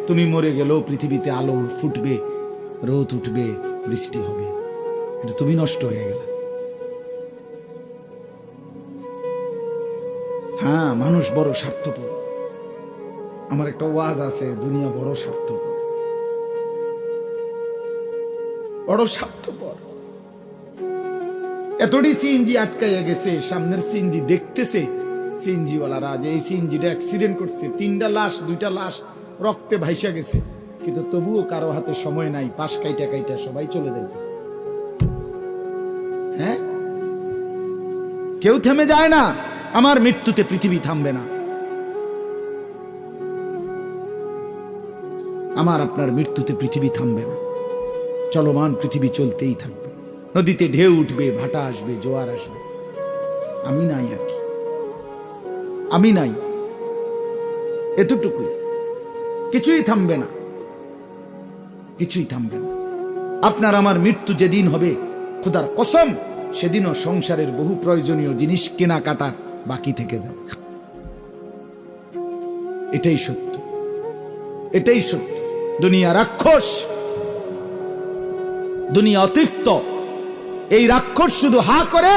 তুমি মরে গেলেও পৃথিবীতে আলো ফুটবে, রোদ উঠবে, বৃষ্টি হবে, কিন্তু তুমি নষ্ট হয়ে গেলে। হ্যাঁ, মানুষ বড় স্বার্থপর। আমার একটা ওয়াজ আছে, দুনিয়া বড় স্বার্থপর, বড় স্বার্থপর। এতটি সিএনজি আটকাইয়া গেছে, সামনের সিএনজি দেখতেছে সিএনজিওয়ালারা যে এই সিএনজিটা অ্যাক্সিডেন্ট করছে, 3টা লাশ, 2টা লাশ রক্তে ভাইসা গেছে, কিন্তু তবুও কারো হাতে সময় নাই, পাশ কাইটা কাইটা সবাই চলে যাইতেছে। হ্যাঁ, কেউ থেমে যায় না। আমার মৃত্যুতে পৃথিবী থামবে না, আমার আপনার মৃত্যুতে পৃথিবী থামবে না। চলমান পৃথিবী চলতেই থাকবে। নদীতে ঢেউ উঠবে, ভাটা আসবে, জোয়ার আসবে, আমি নাই আর কি, আমি নাই, এতটুকুই। কিছুই থামবে না, কিছুই থামবে না। আপনার আমার মৃত্যু যেদিন হবে, খোদার কসম, সেদিনও সংসারের বহু প্রয়োজনীয় জিনিস কেনাকাটা বাকি থেকে যাবে। এটাই সত্য, এটাই সত্য। দুনিয়া রাক্ষস, দুনিয়া অতৃপ্ত। এই রাক্ষস শুধু হা করে